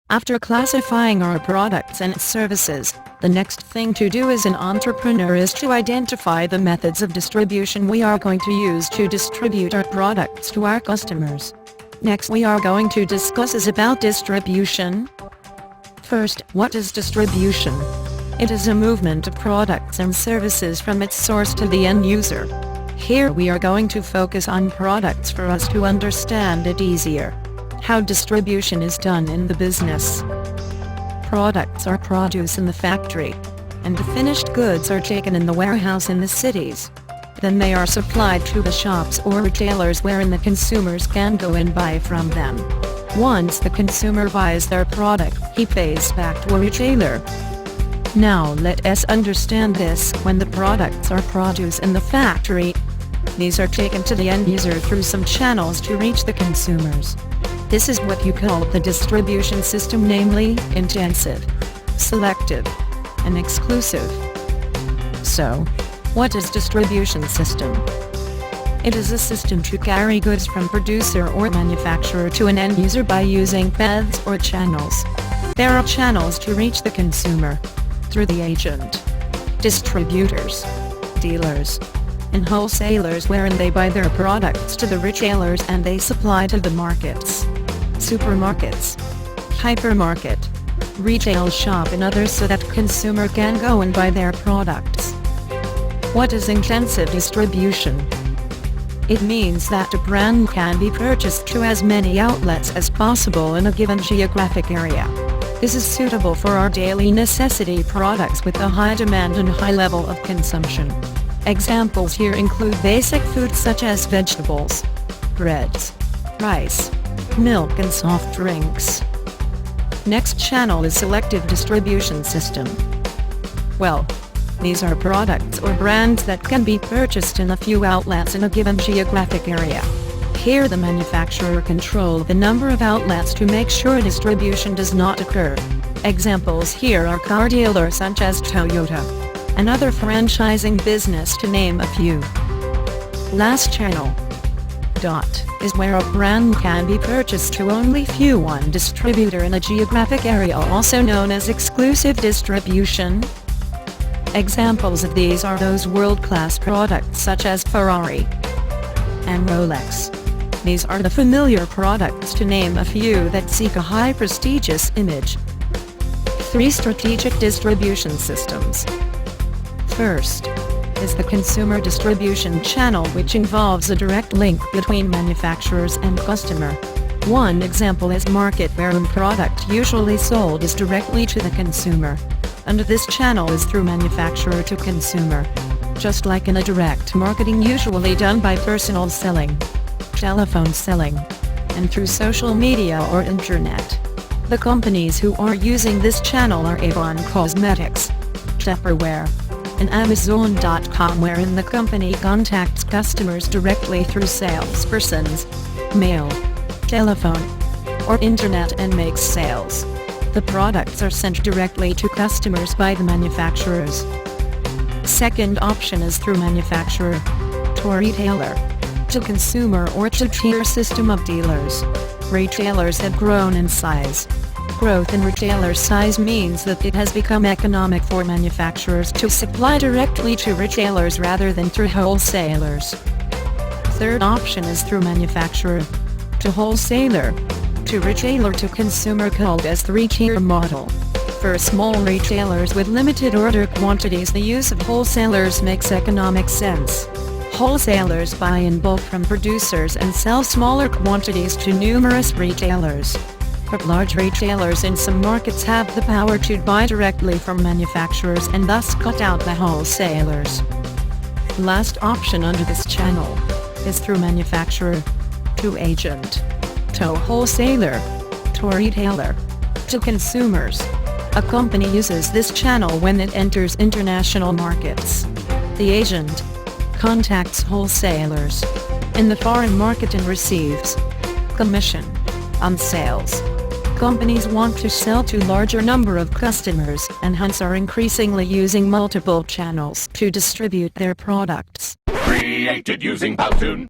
After classifying our products and services, the next thing to do as an entrepreneur is to identify the methods of distribution we are going to use to distribute our products to our customers. Next we are going to discuss is about distribution. First, what is distribution? It is a movement of products and services from its source to the end user. Here we are going to focus on products for us to understand it easier. How distribution is done in the business. Products are produced in the factory, and the finished goods are taken in the warehouse in the cities. Then they are supplied to the shops or retailers wherein the consumers can go and buy from them. Once the consumer buys their product, he pays back to a retailer. Now let us understand this. When the products are produced in the factory, these are taken to the end user through some channels to reach the consumers. This is what you call the distribution system, namely intensive, selective, and exclusive. So, what is distribution system? It is a system to carry goods from producer or manufacturer to an end user by using paths or channels. There are channels to reach the consumer through the agent, distributors, dealers, and wholesalers wherein they buy their products to the retailers and they supply to the markets, supermarkets, hypermarket, retail shop and others so that consumer can go and buy their products. What is intensive distribution? It means that a brand can be purchased to as many outlets as possible in a given geographic area. This is suitable for our daily necessity products with a high demand and high level of consumption. Examples here include basic foods such as vegetables, breads, rice, milk and soft drinks. Next channel is selective distribution system. Well, these are products or brands that can be purchased in a few outlets in a given geographic area. Here the manufacturer controls the number of outlets to make sure distribution does not occur. Examples here are car dealers such as Toyota, and other franchising business to name a few. Last channel, dot, is where a brand can be purchased to only one distributor in a geographic area, also known as exclusive distribution. Examples of these are those world-class products such as Ferrari and Rolex. These are the familiar products to name a few that seek a high prestigious image. 3 strategic distribution systems. First is the consumer distribution channel, which involves a direct link between manufacturers and customer. One example is market, where a product usually sold is directly to the consumer, and this channel is through manufacturer to consumer, just like in a direct marketing usually done by personal selling, telephone selling, and through social media or internet. The companies who are using this channel are Avon Cosmetics, Tupperware, and Amazon.com, wherein the company contacts customers directly through salespersons, mail, telephone, or internet and makes sales. The products are sent directly to customers by the manufacturers. Second option is through manufacturer to retailer, to consumer or to tier system of dealers. Retailers have grown in size. Growth in retailer size means that it has become economic for manufacturers to supply directly to retailers rather than through wholesalers. Third option is through manufacturer to wholesaler, to retailer to consumer, called as 3-tier model. For small retailers with limited order quantities, the use of wholesalers makes economic sense. Wholesalers buy in bulk from producers and sell smaller quantities to numerous retailers. But large retailers in some markets have the power to buy directly from manufacturers and thus cut out the wholesalers. Last option under this channel is through manufacturer to agent, to wholesaler, to retailer, to consumers. A company uses this channel when it enters international markets. The agent contacts wholesalers in the foreign market and receives commission on sales. Companies want to sell to larger number of customers and hence are increasingly using multiple channels to distribute their products. Created using Powtoon.